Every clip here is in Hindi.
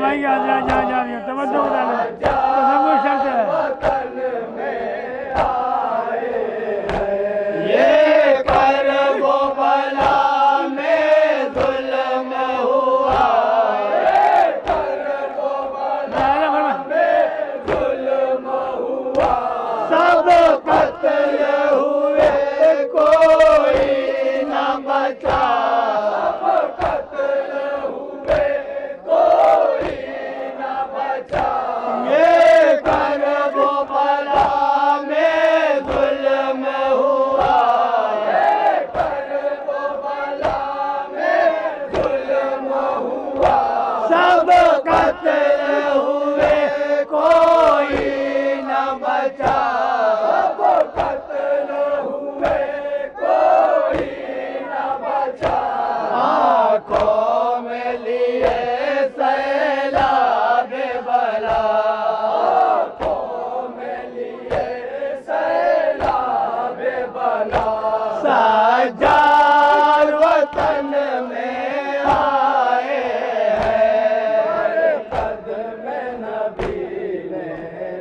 फरमाएंगे हाजरा जहाँ जा रही हो तवज्जो बता लो तसव्वुर शर्त है। ये करबो बला में जुल्म हुआ, ये करबो बला में जुल्म हुआ, सब कत्ल हुए कोई न बचा, सब कत्ल हुए कोई न बचा। ये करबो बला में जुल्म हुआ, ये करबो बला में जुल्म हुआ, सब कत्ल हुए कोई न बचा, सब कत्ल हुए कोई न बचा। आँखों में लिए सैलाब बला, आँखों में लिए सैलाब बला, सज्जाद वतन में आए हैं। कदम नबी ने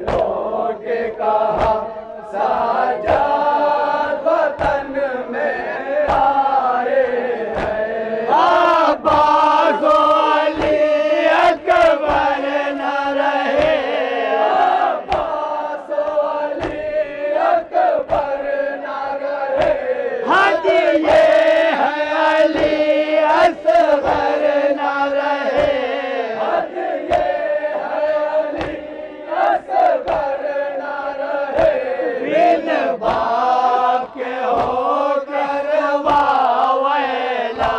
रोक के कहा, सज्जाद वतन में आए हैं। अब्बास अली अकबर न रहे, अब्बास अली अकबर न रहे। हज ये है अली असगर न रहे, हज ये है अली असगर न रहे। बिन बाप के होकर वावेला,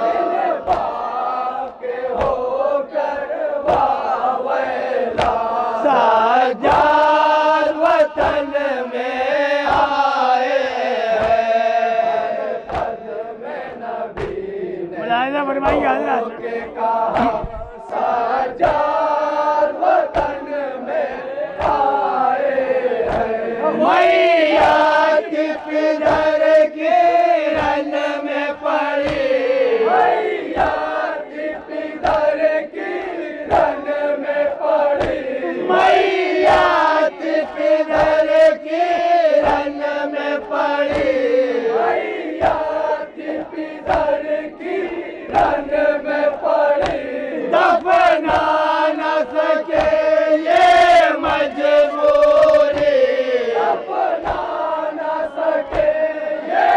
बिन बाप के होकर वावेला, सज्जाद वतन में आए हैं। कदम नबी ने मुलाहिजा फरमाएंगे हाजरा के कहा, सज्जाद वतन में आए हैं। मैया की पिदर किरण में पड़ी, मैया की पिदर किरण में पड़ी, मैया की पिदर किरण में पड़ी, मैया की पिदर किरण में पड़ी। दफना न सके ये मजबूरी, दफना न सके ये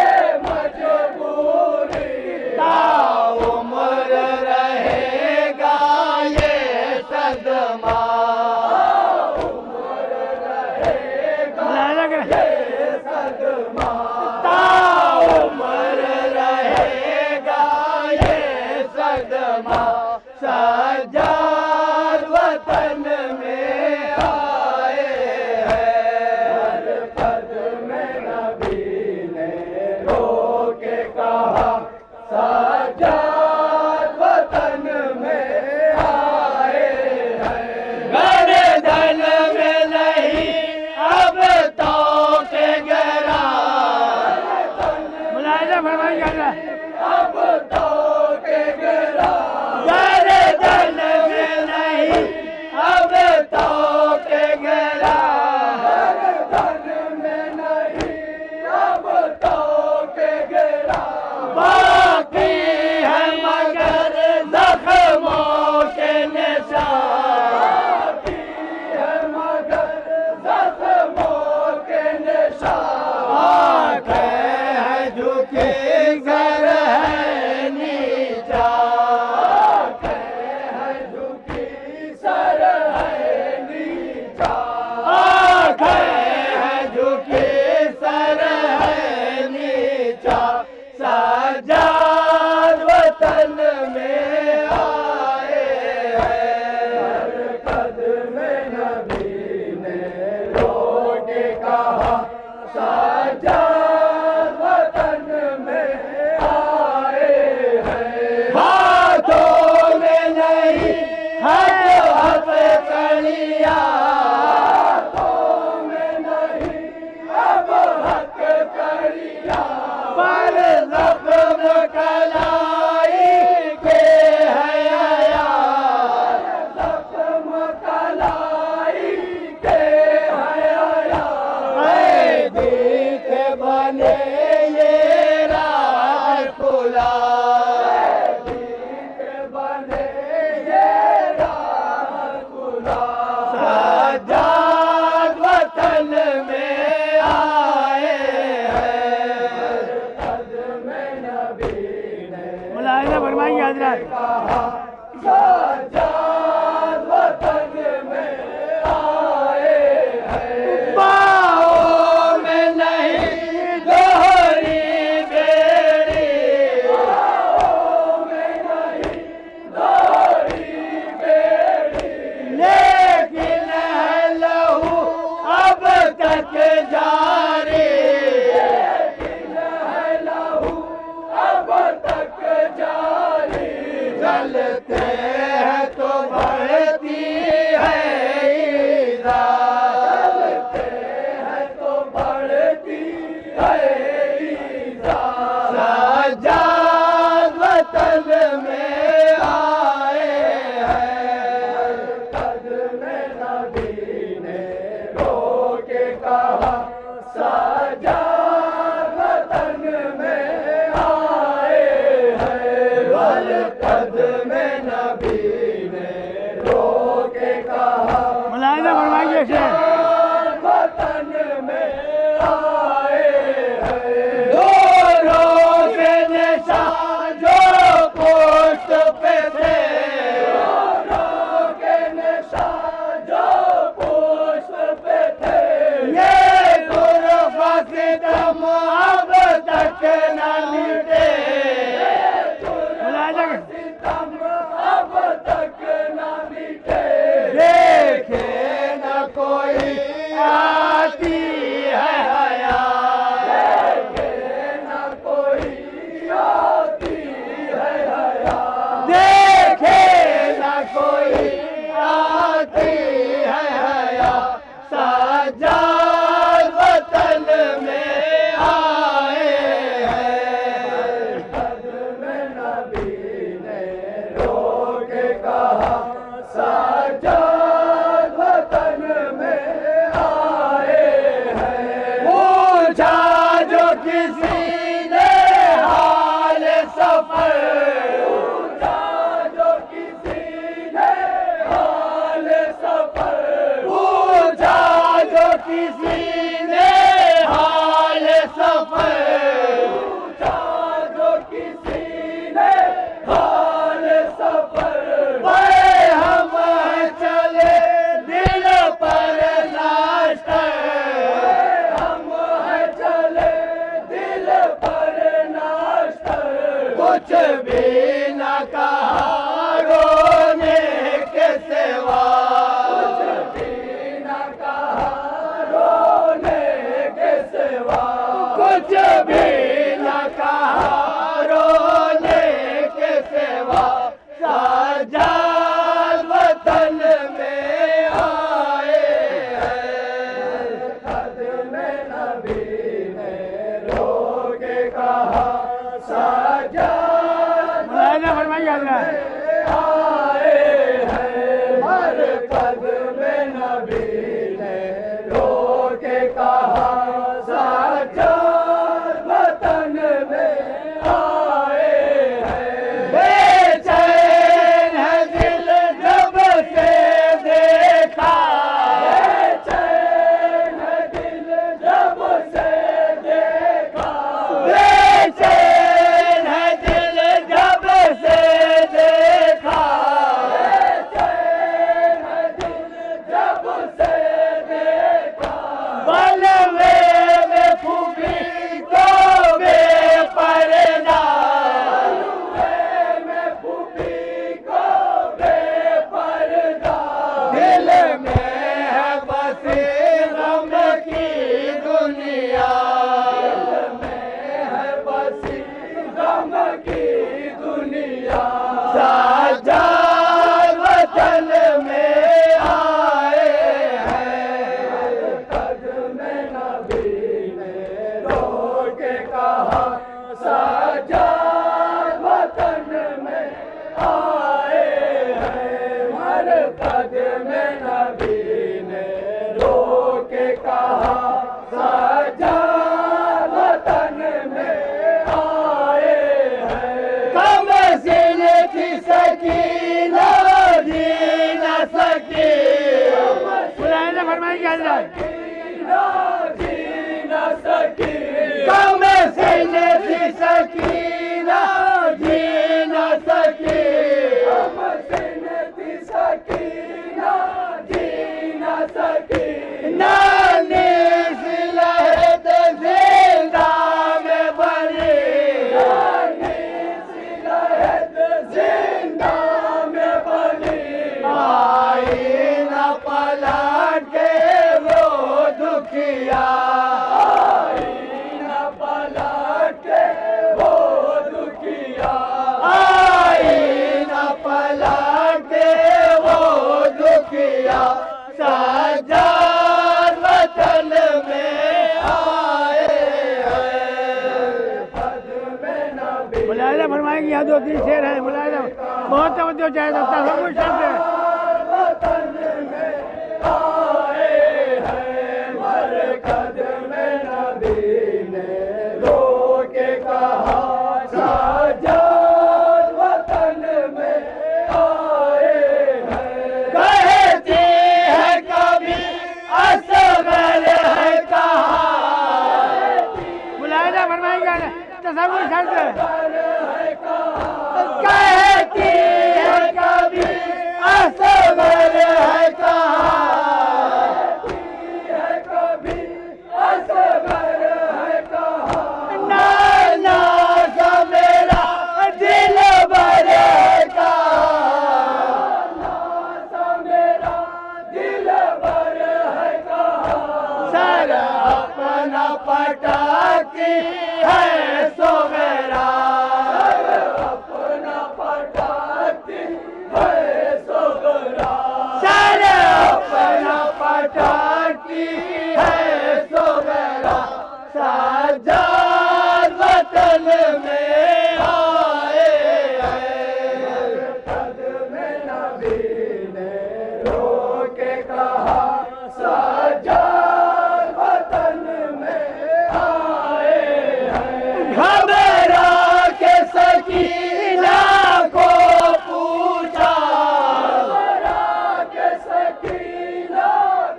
मजबूरी, ताउम्र रहेगा ये सदमा, ताउम्र रहेगा मुलाहिजा करें ये सदमा, ताउम्र रहेगा ये सदमा। सज्जाद वतन में आए हैं। कदम नबी ने रोक के कहा, सज्जाद वतन में आए हैं। गर्दन में नहीं अब तो के गिरा, मुलाहिजा फरमाएंगे हाजरा अब तो के गिरा। गर्दन में नहीं अब तो के गिरा, गर्दन में नहीं अब तो के गिरा। बाकी है मगर जख्मों के निशान, बाकी है मगर जख्मों के निशान। आँखें हैं झुकी सर है नीचा, आँखें हैं झुकी सर है नीचा, आँखें हैं झुकी सर है नीचा। सज्जाद वतन में आए हैं। कदम नबी ने रोक के कहा, सज्जाद वतन में आए हैं। हाथों में नहीं हक कलिया, हाथों में नहीं अब हक कलिया, पर जब फरमाएंगे हजरत। सज्जाद वतन में आए हैं, बाहों में नहीं दोहरी बेड़ी, बाहों में नहीं दोहरी बेड़ी, लेकिन है लहू अब तक जारी, लेकिन है लहू अब तक जारी, जलते हैं तो बढ़ती है ईज़ा, जलते हैं तो बढ़ती है ईज़ा, सज्जाद वतन में आए हैं, कदम नबी ने रोके कहा, सज्जाद वतन में आए हैं, वल कदम नबी ने रोके कहा, मुलाहिजा फरमाएंगे शेख। वतन में आए हैं, दोनों के निशान जो पोस्ट पे थे, दोनों के निशान जो पोस्ट पे थे, ये तुर्फा सितम अब तक न मिटे, मुलाहिजा कर। सितम अब तक न मिटे, देखे न कोई आती है हया, देखे न कोई आती है हया, देखे न कोई आती है हया, सज्जाद वतन में आए हैं, कदम नबी ने रोके कहा, सज्जाद वतन में आए हैं, पूछा जो किसी ने हाल सफर, पूछा जो किसी ने हाल सफर, पूछा जो किसी ने हाल सफर, पूछा जो किसी ने हाल सफर, वे हम चले दिल पर नाश्तर, हम चले दिल पर नाश्तर, कुछ भी न कहा रोने के सिवा, कुछ भी न कहा रोने के सिवा, कुछ भी न कहा रोने के सिवा, सज्जाद वतन में आए हैं, कदम नबी ने रोके कहा, सज्जाद मुलाहिजा फरमाएंगे हजरत। आए हैं, हर कदम नबी ने रोके कहा, सज्जाद वतन में आए हैं, बेचैन है दिल जब से देखा, बेचैन है दिल जब से देखा, बेचैन है दिल जब से देखा, बेचैन है दिल जब से देखा, बलवे में फूफी को बेपर्दा, बलवे में फूफी को बेपर्दा, दिल में है बसी गम की दुनिया, दिल में है बसी गम की दुनिया, सज्जाद वतन में आए हैं, कदम नबी ने रोके कहा, सज्जाद वतन में आए हैं, हर कदम नबी ने रोके कहा, सज्जाद वतन में आए हैं, कम सिन थी सकीना जी न सकी, मुलाहिजा फरमाएंगे हजरत। जी न सकी, कम सिन थी सकीना जी न सकी, मुलायदा फरमाएंगे यहाँ 2-3 शेर हैं। मुलायदा बहुत तवज्जो चाहे तो तसव्वुर शब्द है। वतन में आए हैं मरकज में नबी ने रोके कहा साजाद वतन में आए हैं। कहती है कभी असगर है कहा। मुलायदा फरमाएंगे तसव्वुर शब्द है। कहती है कभी असगर है कहा। कभी असगर है कहा। नाना सा मेरा दिल भर है कहा। नाना मेरा दिल भर है कहा। सर अपना पटाती है सो मेरा। अपना पटाती है सो मेरा। सर अपना पटाती है सो मेरा। साजाद वतन में आए हैं। मरकज में नबी ने रोके कहा साजाद वतन में आए हैं। घबरा के सकीना को पूछा। घबरा के सकीना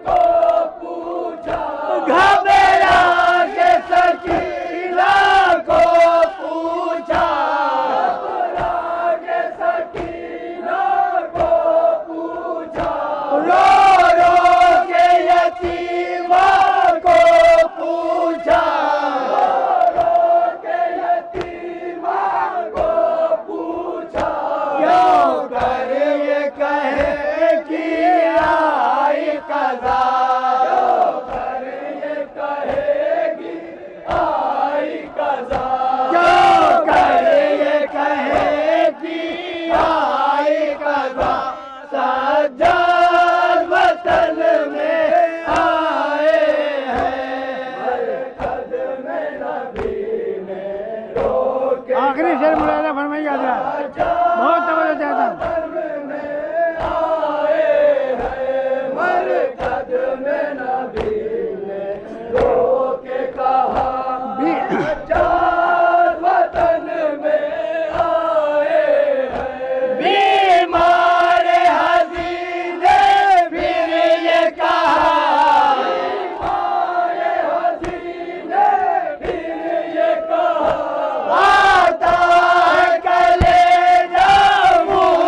को पूछा। घबरा के सकीना को पूछा। घबरा के सकीना को पूछा। रो रो के यतीमा को पूछा। रो के यतीमा को पूछा। क्यों कर ये कहे कि आई कज़ा। क्यों कर ये कहेगी आई कज़ा। क्यों कर ये कहेगी आई कज़ा। साजाद वतन में आए हैं। मरकज में नबी ने रोके आखिरी शेर मुलायदा फरमाइए हजरात, बहुत तवज्जो चाहता हूँ। आए हैं। मरकज में नबी ने रोके कहा साजाद वतन में आए हैं। बीमार हसीने फिर ये कहा। बीमार हसीने फिर ये कहा। आता है कलेजा मुँह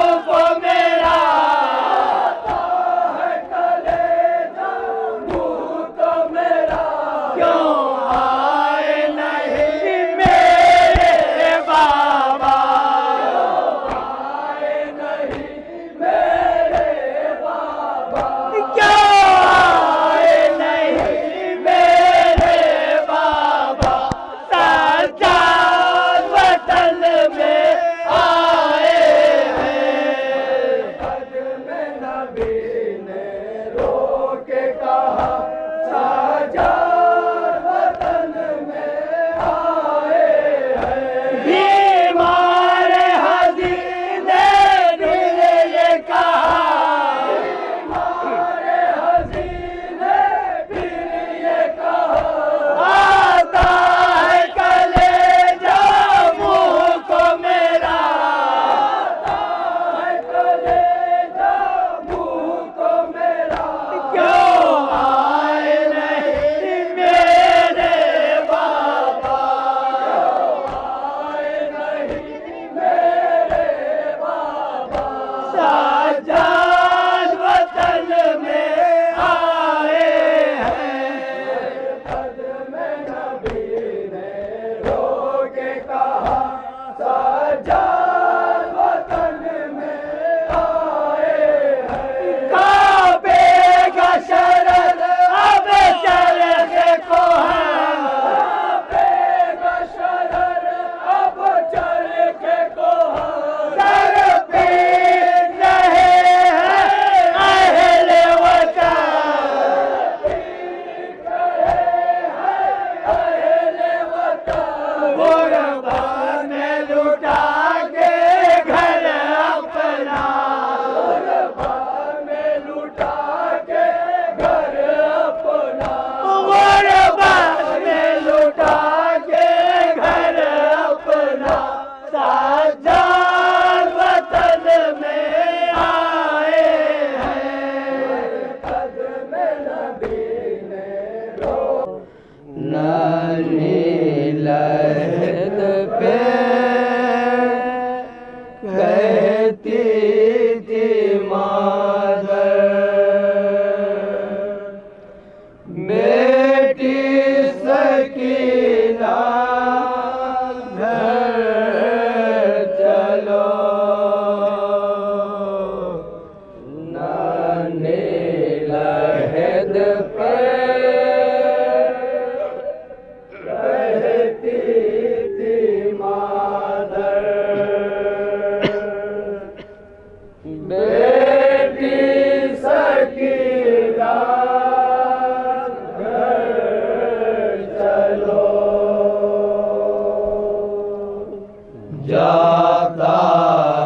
जाता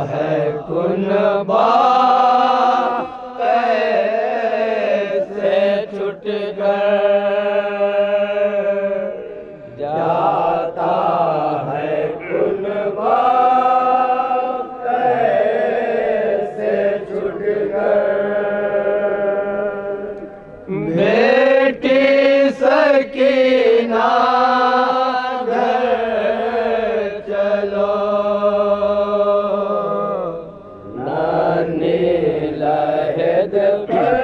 है कुनबा कैसे छूट कर, जाता है कुनबा कैसे छूट कर। बेटी सकीना लहद पर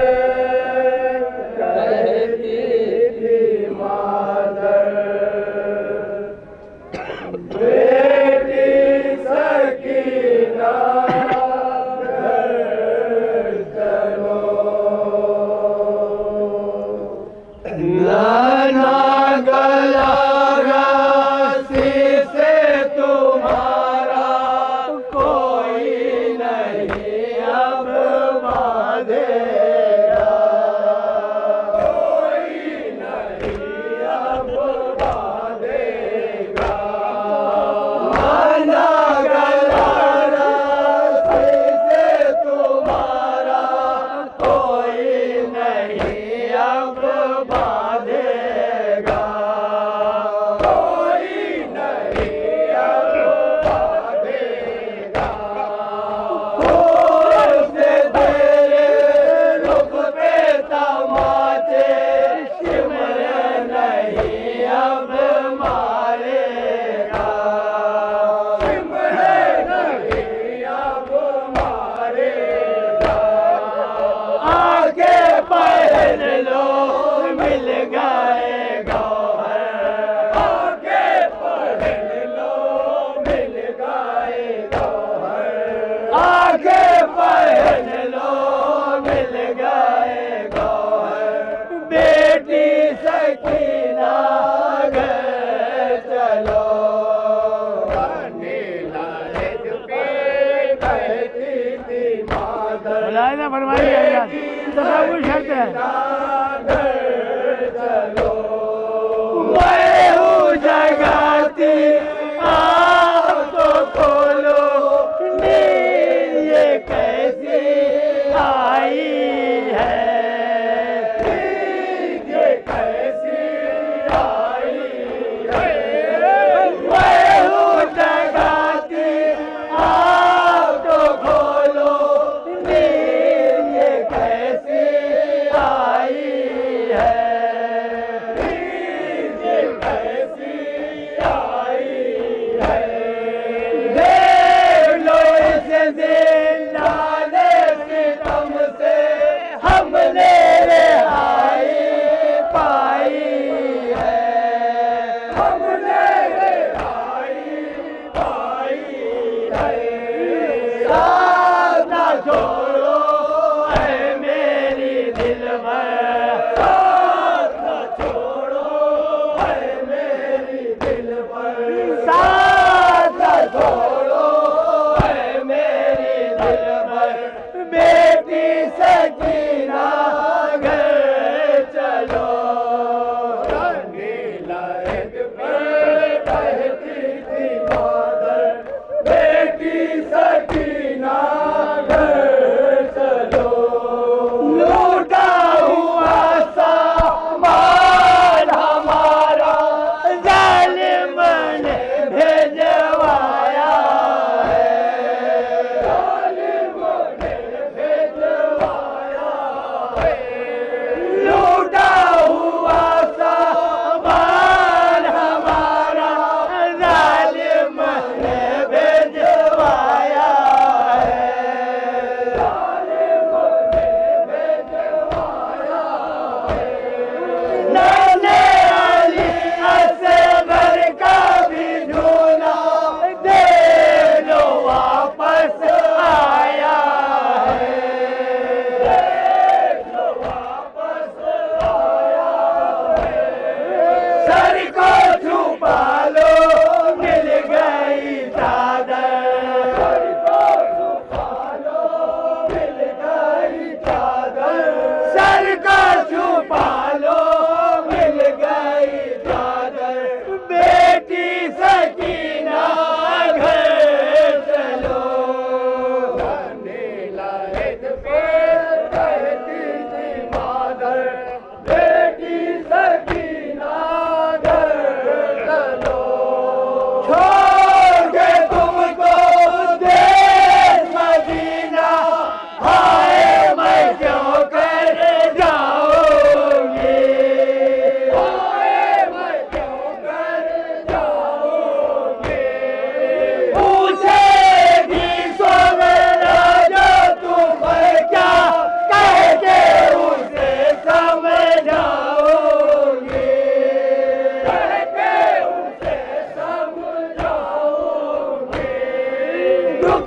कहती थी मादर, बेटी सकीना घर चलो, नाना गला राशि से तुम्हारा कोई नहीं अब बांधेगा, कोई नहीं अब बांधेगा, नाना गला राशि से तुम्हारा कोई नहीं अब बांधेगा, कोई नहीं अब बांधेगा। फूल से तेरे रुख पे तमाचे सिमर नहीं अब मारेगा, सिमर नहीं अब मारेगा। आगे पहन लो मिल गए गौहर, आगे पहन लो मिल गए गौहर, आगे पहन लो मिल गए गौहर। बेटी सकीना घर चलो, लहद पे कहती थी मादर, मुलायदा फरमाइए सब कुछ शर्त है। चलो मैं हूँ जगाती आप तो खोलो, नींद ये कैसी आई है, नींद ये कैसी आई है। मैं हूँ जगाती आप तो खोलो, नींद ये कैसी आई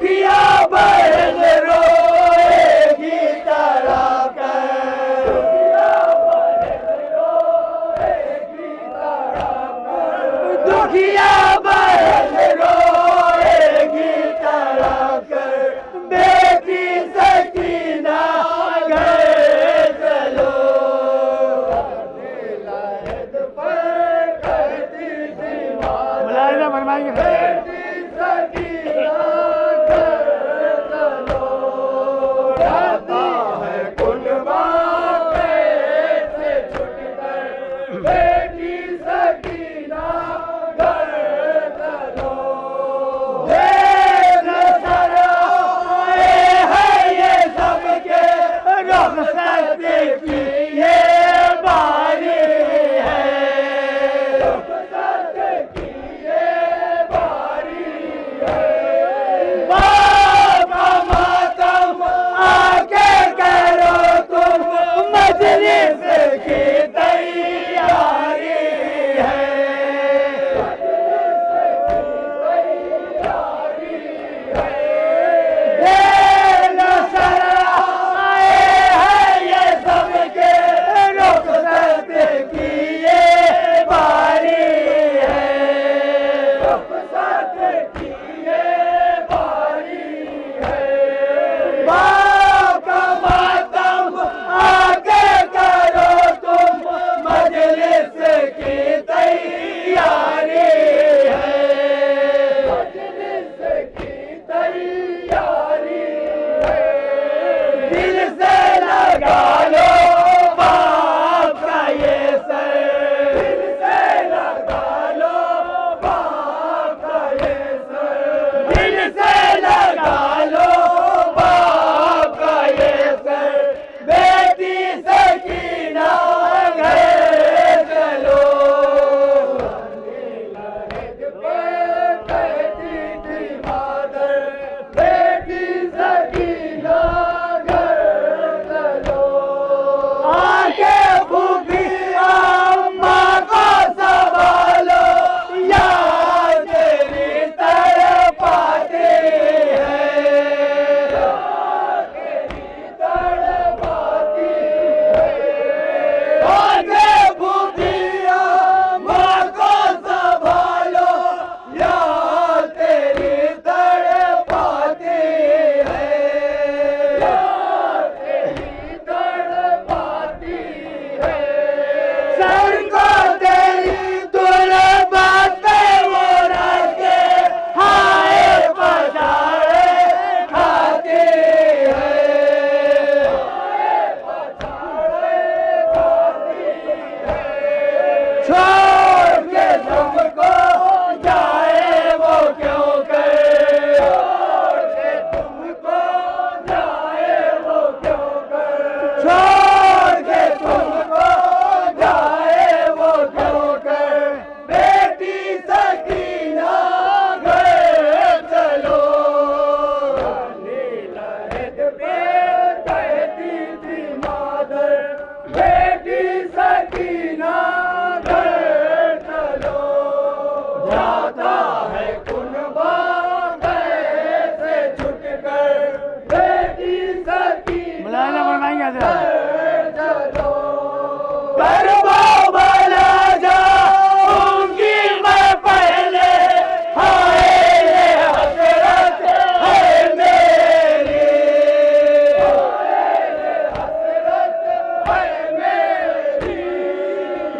दुखिया बहन रोएगी तड़प कर, दुखिया बहन रोएगी तड़प कर, बेटी सकीना घर चलो। लहद पर कहती थी मुलायदा फरमाएंगे।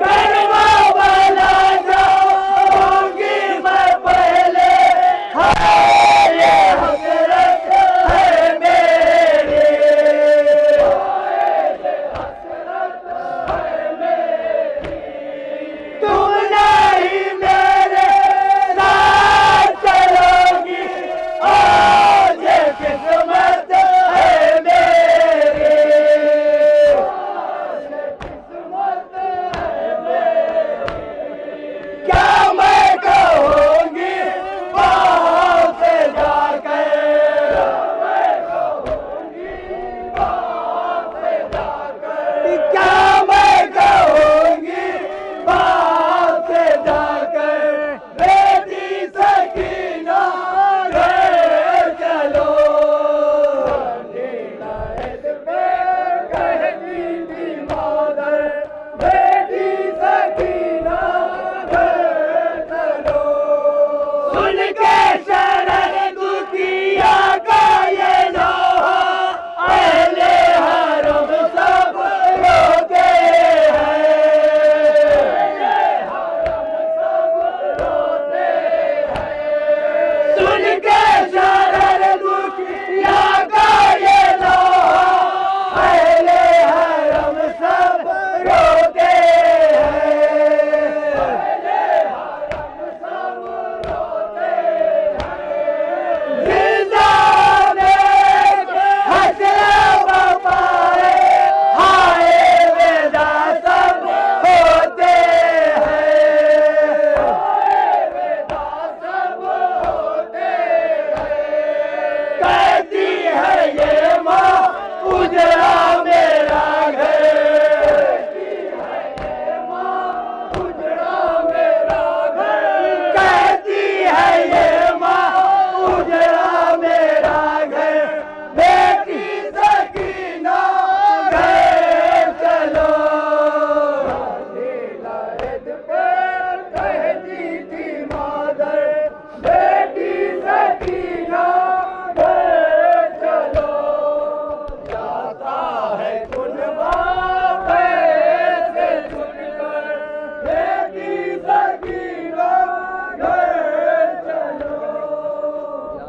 करवा वाला जाऊंगी मैं पहले तेरा